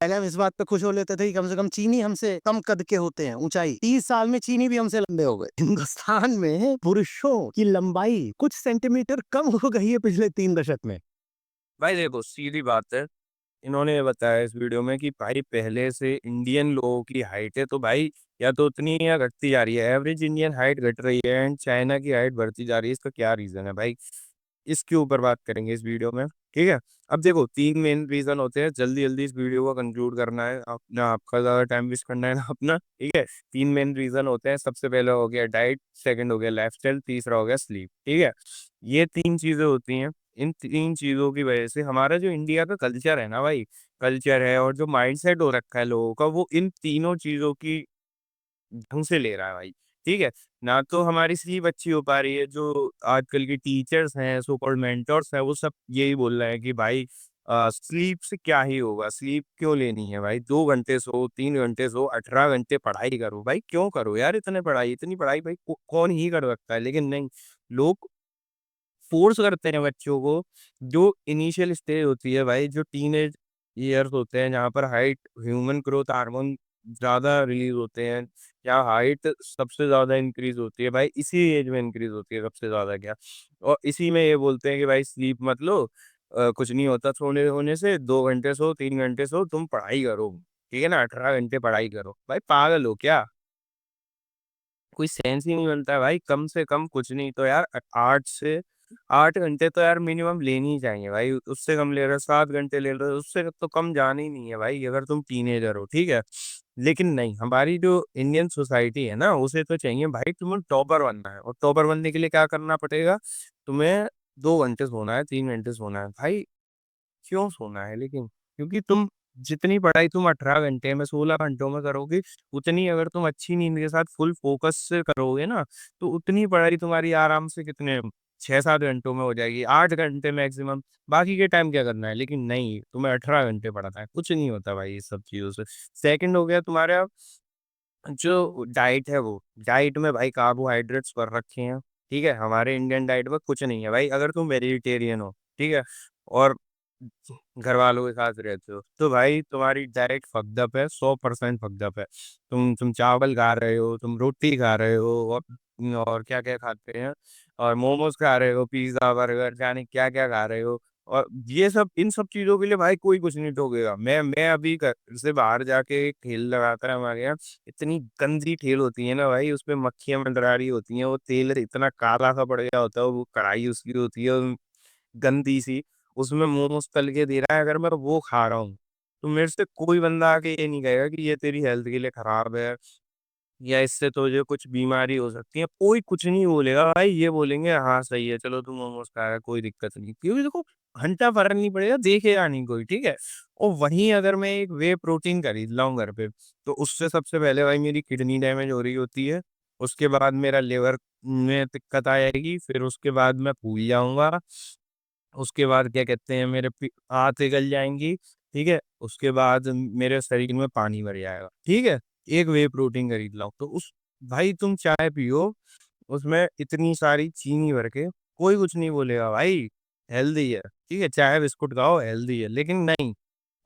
पहले हम इस बात पे खुश हो लेते थे कि कम से कम चीनी हमसे कम कद के होते हैं, ऊंचाई 30 साल में चीनी भी हमसे लंबे हो गए। हिंदुस्तान में पुरुषों की लंबाई कुछ सेंटीमीटर कम हो गई है पिछले 3 दशक में। भाई देखो सीधी बात है, इन्होंने ये बताया इस वीडियो में कि भाई पहले से इंडियन लोगों की हाइट है तो भाई या तो उतनी ही या घटती जा रही है। एवरेज इंडियन हाइट घट रही है एंड चाइना की हाइट बढ़ती जा रही है। इसका क्या रीजन है भाई, इसके ऊपर बात करेंगे इस वीडियो में। ठीक है, अब देखो 3 मेन रीजन होते हैं। जल्दी जल्दी इस वीडियो को कंक्लूड करना है, अपना आपका ज्यादा टाइम वेस्ट करना है ना अपना। ठीक है, 3 मेन रीजन होते हैं। सबसे पहले हो गया डाइट, सेकंड हो गया लाइफस्टाइल, तीसरा हो गया स्लीप। ठीक है, ये 3 चीजें होती हैं। इन 3 चीजों की वजह से हमारा जो इंडिया का कल्चर है ना भाई, कल्चर है और जो माइंडसेट हो रखा है लोगों का, वो इन तीनों चीजों की ढंग से ले रहा है भाई। ठीक है, ना तो हमारी स्लीप अच्छी हो पा रही है। जो आजकल के टीचर्स हैं, सो कॉल्ड मेंटर्स हैं, वो सब यही बोल रहे हैं कि भाई स्लीप से क्या ही होगा, स्लीप क्यों लेनी है भाई, 2 घंटे सो, 3 घंटे सो, 18 घंटे पढ़ाई करो। भाई क्यों करो यार इतने पढ़ाई, इतनी पढ़ाई भाई कौन ही कर सकता है। लेकिन नहीं, लोग फोर्स करते हैं बच्चों को। जो इनिशियल स्टेज होती है भाई, जो टीनेज ईयर्स होते हैं, जहाँ पर हाइट, ह्यूमन ग्रोथ हार्मोन ज्यादा रिलीज होते हैं, जहाँ हाइट सबसे ज्यादा इंक्रीज होती है भाई, इसी एज में इंक्रीज होती है सबसे ज्यादा। क्या, और इसी में ये बोलते हैं कि भाई स्लीप मत लो, कुछ नहीं होता सोने होने से, 2 घंटे सो, 3 घंटे सो, तुम पढ़ाई करो। ठीक है ना, 18 घंटे पढ़ाई करो। भाई पागल हो क्या, कोई सेंस ही नहीं बनता है भाई। कम से कम कुछ नहीं तो यार 8 से 8 घंटे तो यार मिनिमम लेनी ही चाहिए भाई। उससे कम ले रहे हो, 7 घंटे ले रहे हो, उससे तो कम जाना ही नहीं है भाई अगर तुम टीनेजर हो। ठीक है, लेकिन नहीं, हमारी जो इंडियन सोसाइटी है ना, उसे तो चाहिए भाई तुम्हें टॉपर बनना है। और टॉपर बनने के लिए क्या करना पड़ेगा, तुम्हें 2 घंटे सोना है, 3 घंटे सोना है। भाई क्यों सोना है लेकिन, क्योंकि तुम जितनी पढ़ाई तुम 18 घंटे में, 16 घंटों में करोगे, उतनी अगर तुम अच्छी नींद के साथ फुल फोकस से करोगे ना, तो उतनी पढ़ाई तुम्हारी आराम से कितने 6-7 घंटों में हो जाएगी, 8 घंटे मैक्सिमम। बाकी के टाइम क्या करना है, लेकिन नहीं, तुम्हें 18 घंटे पढ़ना है। कुछ नहीं होता भाई इस सब चीजों से। सेकंड हो गया तुम्हारा जो डाइट है, वो डाइट में भाई कार्बोहाइड्रेट्स कर रखे हैं। ठीक है, हमारे इंडियन डाइट में कुछ नहीं है भाई। अगर तुम वेजिटेरियन हो, ठीक है, और घर वालों के साथ रहते हो, तो भाई तुम्हारी डाइट फकदप है, 100% फकदप है। तुम चावल खा रहे हो, तुम रोटी खा रहे हो, और क्या क्या खाते हैं, और मोमोज खा रहे हो, पिज्जा बर्गर जाने क्या क्या खा रहे हो। और ये सब, इन सब चीजों के लिए भाई कोई कुछ नहीं टोकेगा। मैं अभी घर से बाहर जाके एक ठेल लगाता है हमारे यहाँ, इतनी गंदी ठेल होती है ना भाई, उसपे मक्खियां मंडरा रही होती हैं, वो तेल इतना काला सा पड़ गया होता है, वो कढ़ाई उसकी होती है गंदी सी, उसमें मोमोज तल के दे रहा है। अगर मैं वो खा रहा हूँ, तो मेरे से कोई बंदा आके ये नहीं कहेगा कि ये तेरी हेल्थ के लिए खराब है, या इससे तुझे कुछ बीमारी हो सकती है। कोई कुछ नहीं बोलेगा भाई, ये बोलेंगे हाँ सही है, चलो तुम मोमोज खा रहा है, कोई दिक्कत नहीं। क्योंकि देखो, घंटा फर्क नहीं पड़ेगा, देखेगा नहीं कोई। ठीक है, और वहीं अगर मैं एक वे प्रोटीन खरीद लाऊं घर पे, तो उससे सबसे पहले भाई मेरी किडनी डैमेज हो रही होती है, उसके बाद मेरा लिवर में दिक्कत आ जाएगी, फिर उसके बाद मैं फूल जाऊंगा, उसके बाद क्या कहते हैं, मेरे हाथ पिघल जाएंगी। ठीक है, उसके बाद मेरे शरीर में पानी भर जाएगा। ठीक है, एक वे प्रोटीन खरीद लाओ, तो उस भाई तुम चाय पियो, उसमें इतनी सारी चीनी भर के, कोई कुछ नहीं बोलेगा भाई, हेल्दी है। ठीक है, चाय बिस्कुट खाओ, हेल्दी है। लेकिन नहीं,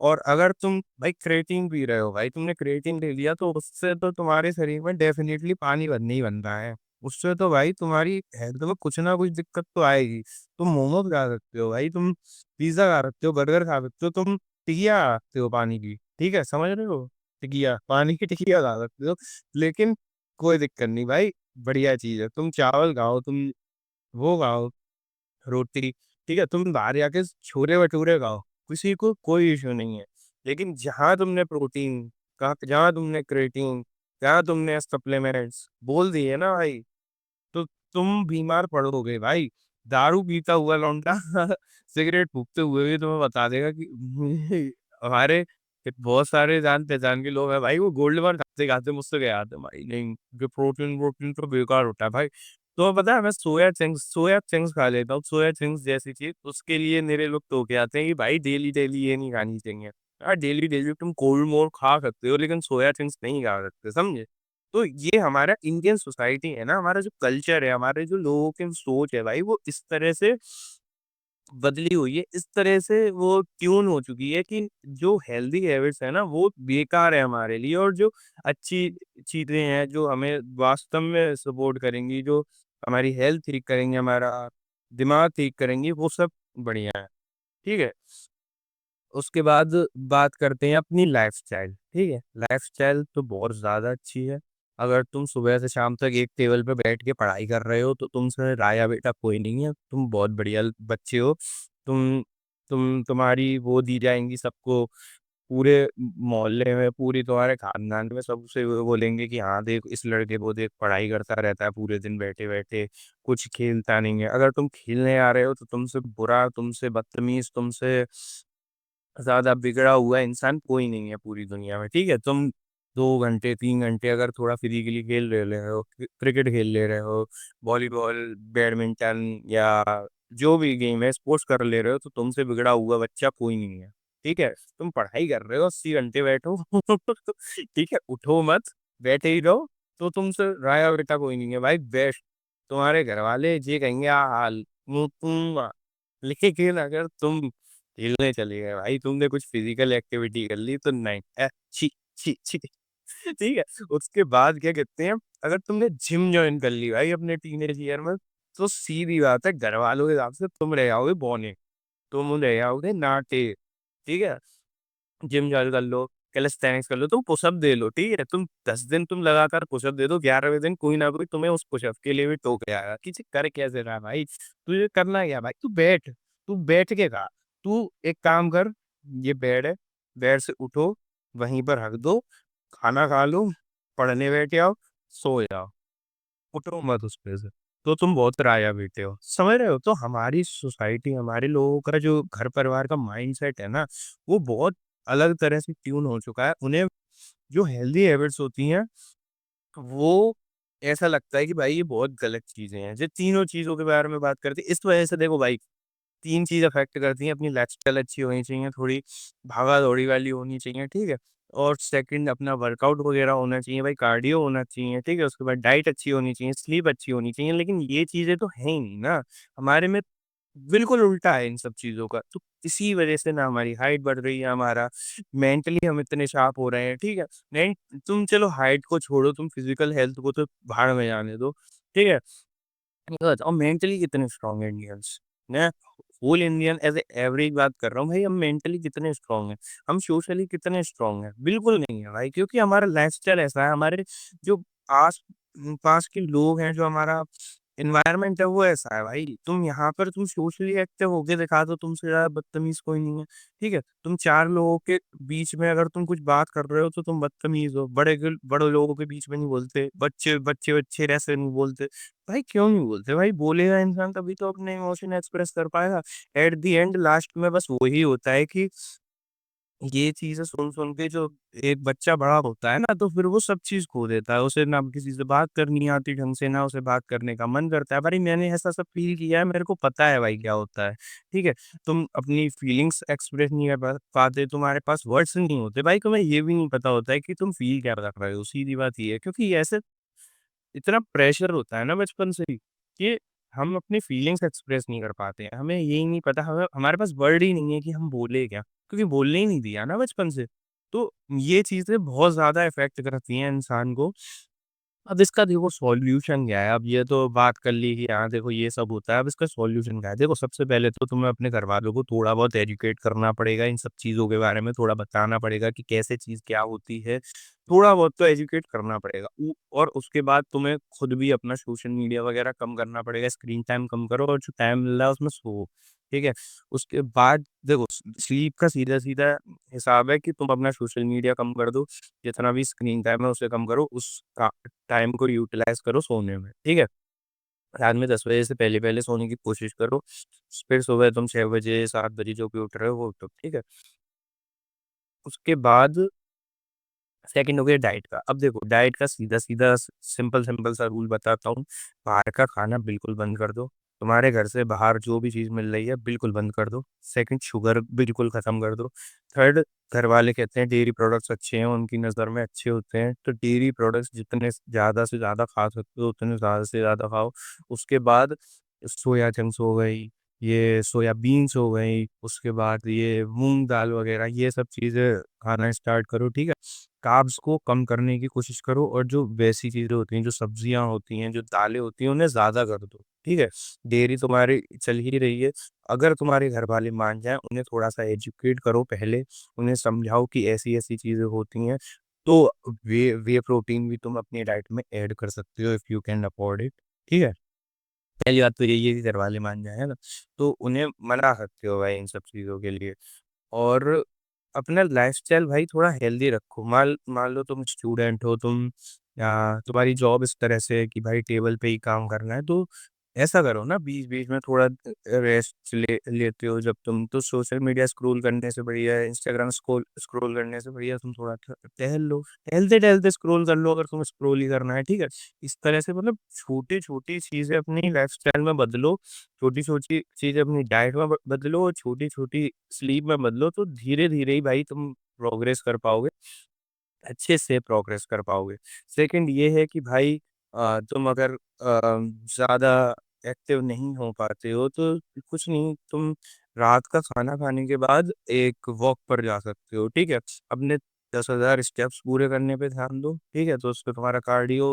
और अगर तुम भाई क्रेटीन पी रहे हो, भाई तुमने क्रेटीन ले लिया, तो उससे तो तुम्हारे शरीर में डेफिनेटली पानी बनने ही बनता है। उससे तो भाई तुम्हारी हेल्थ में कुछ ना कुछ दिक्कत तो आएगी। तुम मोमोज खा सकते हो भाई, तुम पिज्जा खा सकते हो, बर्गर खा सकते हो, तुम टिकिया खा सकते हो पानी की। ठीक है, समझ रहे हो, टिकिया, पानी की टिकिया खा सकते हो। लेकिन कोई दिक्कत नहीं भाई, बढ़िया चीज है। तुम चावल खाओ, तुम वो खाओ, रोटी। ठीक है, तुम बाहर जाके छोले भटूरे खाओ, किसी को कोई इश्यू नहीं है। लेकिन जहां तुमने प्रोटीन का, जहां तुमने क्रेटीन, जहां तुमने सप्लीमेंट्स बोल दिए ना भाई, तो तुम बीमार पड़ोगे भाई। दारू पीता हुआ लौंडा सिगरेट फूकते हुए भी तुम्हें बता देगा कि हमारे बहुत सारे जान पहचान के लोग हैं भाई, वो गोल्ड बार खाते खाते मुझसे गया था भाई, नहीं जो प्रोटीन प्रोटीन तो बेकार होता है भाई। तो पता है, मैं सोया चंक्स खा लेता हूँ, सोया चंक्स जैसी चीज, उसके लिए मेरे लोग तो के आते हैं कि भाई डेली डेली ये नहीं खानी चाहिए। यार डेली डेली तुम कोल्ड मोर खा सकते हो, लेकिन सोया चंक्स नहीं खा सकते, समझे। तो ये हमारा इंडियन सोसाइटी है ना, हमारा जो कल्चर है, हमारे जो लोगों की सोच है भाई, वो इस तरह से बदली हुई है। इस तरह से वो ट्यून हो चुकी है कि जो हेल्दी हैबिट्स है ना वो बेकार है हमारे लिए, और जो अच्छी चीज़ें हैं जो हमें वास्तव में सपोर्ट करेंगी, जो हमारी हेल्थ ठीक करेंगी, हमारा दिमाग ठीक करेंगी, वो सब बढ़िया है। ठीक है? उसके बाद बात करते हैं अपनी लाइफ़स्टाइल, ठीक है? लाइफ़स्टाइल तो बहुत ज़्यादा अच्छी है। अगर तुम सुबह से शाम तक एक टेबल पे बैठ के पढ़ाई कर रहे हो, तो तुमसे राया बेटा कोई नहीं है। तुम बहुत बढ़िया बच्चे हो। तुम तुम्हारी वो दी जाएँगी सबको, पूरे मोहल्ले में, पूरी तुम्हारे खानदान में सबसे वो बोलेंगे कि हाँ, देख इस लड़के को देख, पढ़ाई करता रहता है पूरे दिन बैठे-बैठे, कुछ खेलता नहीं है। अगर तुम खेलने आ रहे हो तो तुमसे बुरा, तुमसे बदतमीज़, तुमसे ज़्यादा बिगड़ा हुआ इंसान कोई नहीं है पूरी दुनिया में, ठीक है? तुम 2 घंटे, 3 घंटे अगर थोड़ा फिज़िकली खेल ले रहे हो, क्रिकेट खेल ले रहे हो, वॉलीबॉल, बैडमिंटन या जो भी गेम है, स्पोर्ट्स कर ले रहे हो, तो तुमसे बिगड़ा हुआ बच्चा कोई नहीं है, ठीक है? तुम पढ़ाई कर रहे हो, 80 घंटे बैठो, ठीक है? उठो मत, बैठे ही रहो, तो तुमसे राया बेटा कोई नहीं है भाई, बेस्ट। तुम्हारे घरवाले ये कहेंगे हाल, लेकिन अगर तुम खेलने चले गए भाई, तुमने कुछ फिजिकल एक्टिविटी कर ली तो नहीं, छी छी छी। ठीक है, उसके बाद क्या कहते हैं, अगर तुमने जिम ज्वाइन कर ली भाई अपने टीनेज ईयर में, तो सीधी बात है घर वालों के हिसाब से तुम रह जाओगे बौने, तुम रह जाओगे नाटे। ठीक है, जिम ज्वाइन कर लो, कैलिस्थेनिक्स कर लो, तुम पुशअप दे लो, ठीक है? तुम 10 दिन तुम लगातार पुशअप दे दो, 11वें दिन कोई ना कोई तुम्हें उस पुशअप के लिए भी टोक आएगा कि कर कैसे रहा है भाई? तुझे करना क्या है भाई? तू बैठ के खा। तू एक काम कर, ये बेड है, बेड से उठो, वहीं पर रख दो, खाना खा लो, पढ़ने बैठ जाओ, सो जाओ। उठो मत उस पे से। तो तुम बहुत राया बेटे हो, समझ रहे हो? तो हमारी सोसाइटी, हमारे लोगों का जो घर परिवार का माइंडसेट है ना, वो बहुत अलग तरह से ट्यून हो चुका है। उन्हें जो हेल्दी हैबिट्स होती हैं, वो ऐसा लगता है कि भाई ये बहुत गलत चीज़ें हैं। जो तीनों चीज़ों के बारे में बात करते हैं, इस वजह से देखो भाई 3 चीज़ अफ़ेक्ट करती हैं, अपनी लाइफ़स्टाइल अच्छी होनी चाहिए, थोड़ी भागा-दौड़ी वाली होनी चाहिए, ठीक है? और सेकंड अपना वर्कआउट वग़ैरह होना चाहिए, भाई कार्डियो होना चाहिए, ठीक है? उसके बाद डाइट अच्छी होनी चाहिए, स्लीप अच्छी होनी चाहिए, लेकिन ये चीज़ें तो हैं ही नहीं ना। हमारे में बिल्कुल उल्टा है इन सब चीज़ों का, तो इसी वज़ह से ना हमारी हाइट बढ़ रही है, हमारा मेंटली हम इतने शार्प हो रहे हैं, ठीक है? नहीं, तुम चलो हाइट को छोड़ो, तुम फिज़िकल हेल्थ को तो भाड़ में जाने दो, ठीक है? बस और मेंटली कितने स्ट्रॉन्ग है इंडियंस, मैं whole Indian as a average बात कर रहा हूँ भाई, हम मेंटली कितने स्ट्रॉन्ग हैं, हम सोशली कितने स्ट्रॉन्ग हैं, बिल्कुल नहीं है भाई, क्योंकि हमारा लाइफ़स्टाइल ऐसा है, हमारे जो आस पास के लोग हैं, जो हमारा एनवायरनमेंट है वो ऐसा है भाई, तुम यहाँ पर तुम सोशली एक्टिव होके दिखा दो, तुमसे ज़्यादा बदतमीज़ कोई नहीं है, ठीक है? तुम 4 लोगों के बीच में अगर तुम कुछ बात कर रहे हो तो तुम बदतमीज़ हो, बड़े लोगों के बीच में नहीं बोलते, बच्चे ऐसे नहीं बोलते। भाई क्यों नहीं बोलते भाई? बोलेगा इंसान तभी तो अपने इमोशन एक्सप्रेस कर पाएगा। एट द एंड लास्ट में बस वही होता है कि ये चीज़ें सुन-सुन के जो एक बच्चा बड़ा होता है ना, तो फिर वो सब चीज़ खो देता है। उसे ना किसी से बात करनी आती ढंग से, ना उसे बात करने का मन करता है। भाई मैंने ऐसा सब फ़ील किया है, मेरे को पता है भाई क्या होता है। ठीक है? तुम अपनी फीलिंग्स एक्सप्रेस नहीं कर पाते, तुम्हारे पास वर्ड्स नहीं होते। भाई तुम्हें ये भी नहीं पता होता है कि तुम फ़ील क्या कर रहे हो, सीधी बात ये है। क्योंकि ऐसे इतना प्रेशर होता है ना बचपन से ही कि हम अपनी फीलिंग्स एक्सप्रेस नहीं कर पाते हैं। हमें यही नहीं पता, हमें हमारे पास वर्ड ही नहीं है कि हम बोले क्या, क्योंकि बोलने ही नहीं दिया ना बचपन से। तो ये चीज़ें बहुत ज़्यादा इफ़ेक्ट करती हैं इंसान को। अब इसका देखो सॉल्यूशन क्या है? अब ये तो बात कर ली कि हाँ, देखो ये सब होता है, अब इसका सॉल्यूशन क्या है? देखो सबसे पहले तो तुम्हें अपने घरवालों को थोड़ा बहुत एजुकेट करना पड़ेगा, इन सब चीज़ों के बारे में थोड़ा बताना पड़ेगा कि कैसे चीज़ क्या होती है। थोड़ा बहुत तो एजुकेट करना पड़ेगा। उ और उसके बाद तुम्हें खुद भी अपना सोशल मीडिया वगैरह कम करना पड़ेगा, स्क्रीन टाइम कम करो और जो टाइम मिल रहा है उसमें सो, ठीक है? उसके बाद देखो स्लीप का सीधा-सीधा हिसाब है कि तुम अपना सोशल मीडिया कम कर दो, जितना भी स्क्रीन टाइम है उसे कम करो, उस का टाइम को यूटिलाइज़ करो सोने में, ठीक है? रात में 10 बजे से पहले-पहले सोने की कोशिश करो, फिर सुबह तुम 6 बजे, 7 बजे जो भी उठ रहे हो वो उठो, ठीक है? उसके बाद सेकंड हो गया डाइट का। अब देखो डाइट का सीधा-सीधा सिंपल-सिंपल सा रूल बताता हूँ, बाहर का खाना बिल्कुल बंद कर दो। तुम्हारे घर से बाहर जो भी चीज़ मिल रही है बिल्कुल बंद कर दो। सेकंड शुगर बिल्कुल ख़त्म कर दो। थर्ड घरवाले कहते हैं डेयरी प्रोडक्ट्स अच्छे हैं, उनकी नज़र में अच्छे होते हैं, तो डेयरी प्रोडक्ट्स जितने ज़्यादा से ज़्यादा खा सकते हो उतने ज़्यादा से ज़्यादा खाओ। उसके बाद सोया चंक्स हो गई, ये सोयाबीन्स हो गई, उसके बाद ये मूँग दाल वग़ैरह ये सब चीज़ें खाना स्टार्ट करो, ठीक है? कार्ब्स को कम करने की कोशिश करो और जो वैसी चीज़ें होती हैं, जो सब्जियाँ होती हैं, जो दालें होती हैं, उन्हें ज़्यादा कर दो, ठीक है? डेयरी तुम्हारी चल ही रही है, अगर तुम्हारे घरवाले मान जाएँ, उन्हें थोड़ा-सा एजुकेट करो पहले, उन्हें समझाओ कि ऐसी-ऐसी चीज़ें होती हैं, तो वे प्रोटीन भी तुम अपनी डाइट में ऐड कर सकते हो if you can afford it, ठीक है? पहली बात तो यही है कि घरवाले मान जाएँ, है ना? तो उन्हें मना सकते हो भाई इन सब चीज़ों के लिए। और अपना लाइफ़स्टाइल भाई थोड़ा हेल्दी रखो। मान मान लो तुम स्टूडेंट हो, तुम्हारी जॉब इस तरह से है कि भाई टेबल पे ही काम करना है, तो ऐसा करो ना बीच-बीच में थोड़ा रेस्ट लेते हो जब तुम, तो सोशल मीडिया स्क्रॉल करने से बढ़िया है, इंस्टाग्राम स्क्रॉल करने से बढ़िया तुम थोड़ा टहल लो। टहलते-टहलते स्क्रॉल कर लो अगर तुम्हें स्क्रॉल ही करना है, ठीक है? इस तरह से मतलब छोटी-छोटी चीज़ें अपनी लाइफ़स्टाइल में बदलो, छोटी-छोटी चीज़ें अपनी डाइट में बदलो और छोटी-छोटी स्लीप में बदलो, तो धीरे-धीरे ही भाई तुम प्रोग्रेस कर पाओगे, अच्छे से प्रोग्रेस कर पाओगे। सेकंड ये है कि भाई तुम अगर ज़्यादा एक्टिव नहीं हो पाते हो तो कुछ नहीं, तुम रात का खाना खाने के बाद एक वॉक पर जा सकते हो, ठीक है? अपने 10,000 स्टेप्स पूरे करने पे ध्यान दो, ठीक है? तो उससे तुम्हारा कार्डियो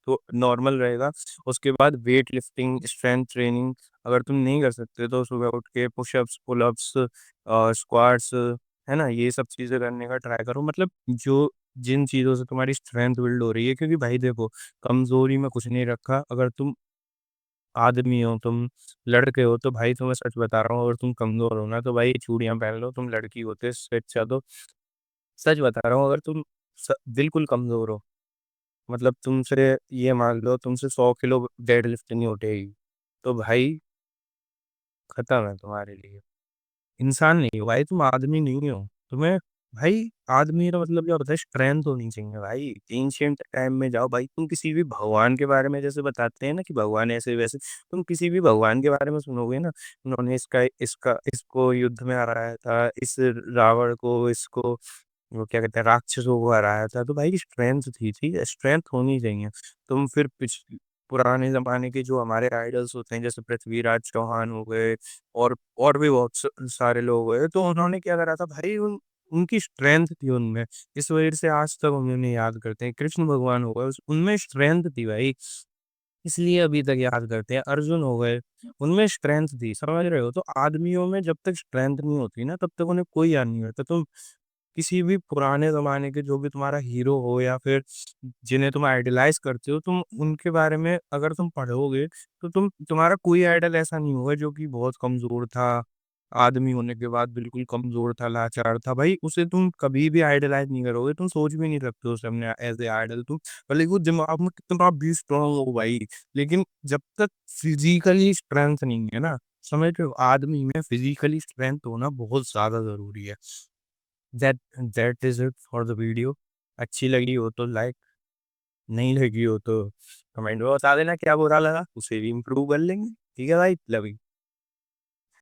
तो नॉर्मल रहेगा। उसके बाद वेट लिफ्टिंग, स्ट्रेंथ ट्रेनिंग अगर तुम नहीं कर सकते तो सुबह उठ के पुशअप्स, पुलअप्स स्क्वाट्स, है ना? ये सब चीज़ें करने का ट्राई करो, मतलब जो जिन चीज़ों से तुम्हारी स्ट्रेंथ बिल्ड हो रही है, क्योंकि भाई देखो, कमज़ोरी में कुछ नहीं रखा। अगर तुम आदमी हो, तुम लड़के हो, तो भाई तुम्हें सच बता रहा हूँ, अगर तुम कमज़ोर हो ना तो भाई चूड़ियाँ पहन लो, तुम लड़की होते इससे अच्छा तो सच बता रहा हूँ, अगर तुम बिल्कुल कमज़ोर हो, मतलब तुमसे ये मान लो तुमसे 100 किलो डेड लिफ्ट नहीं उठेगी, तो भाई खत्म है तुम्हारे लिए। इंसान नहीं हो भाई, तुम आदमी नहीं हो। तुम्हें भाई आदमी का मतलब क्या होता है, स्ट्रेंथ होनी चाहिए भाई। एंशिएंट टाइम में जाओ भाई, तुम किसी भी भगवान के बारे में जैसे बताते हैं ना कि भगवान ऐसे-वैसे, तुम किसी भी भगवान के बारे में सुनोगे ना, उन्होंने इसका इसका इसको युद्ध में हराया था, इस रावण को, इसको वो क्या कहते हैं राक्षसों को हराया था, तो भाई स्ट्रेंथ थी, ठीक है? स्ट्रेंथ होनी चाहिए। तुम फिर पुराने ज़माने के जो हमारे आइडल्स होते हैं, जैसे पृथ्वीराज चौहान हो गए और भी बहुत सारे लोग हुए, तो उन्होंने क्या करा था भाई, उनकी स्ट्रेंथ थी उनमें, इस वजह से आज तक हम उन्हें याद करते हैं। कृष्ण भगवान हो गए, उनमें स्ट्रेंथ थी भाई, इसलिए अभी तक याद करते हैं। अर्जुन हो गए, उनमें स्ट्रेंथ थी, समझ रहे हो? तो आदमियों में जब तक स्ट्रेंथ नहीं होती ना, तब तक उन्हें कोई याद नहीं करता। तुम किसी भी पुराने ज़माने के जो भी तुम्हारा हीरो हो या फिर जिन्हें तुम आइडलाइज़ करते हो, तुम उनके बारे में अगर तुम पढ़ोगे, तो तुम्हारा कोई आइडल ऐसा नहीं होगा जो कि बहुत कमज़ोर था, आदमी होने के बाद बिल्कुल कमज़ोर था, लाचार था। भाई उसे तुम कभी भी आइडलाइज़ नहीं करोगे, तुम सोच भी नहीं सकते हो उसे अपने एज़ ए आइडल तुम, भले ही वो दिमाग में कितना भी स्ट्रॉन्ग हो भाई, लेकिन जब तक फिज़िकली स्ट्रेंथ नहीं है ना, समझ रहे हो? आदमी में फिज़िकली स्ट्रेंथ होना बहुत ज़्यादा ज़रूरी है। That that is it for the video. अच्छी लगी हो तो लाइक, नहीं लगी हो तो कमेंट में बता देना क्या बुरा लगा, उसे भी इम्प्रूव कर लेंगे। ठीक है भाई? Love you.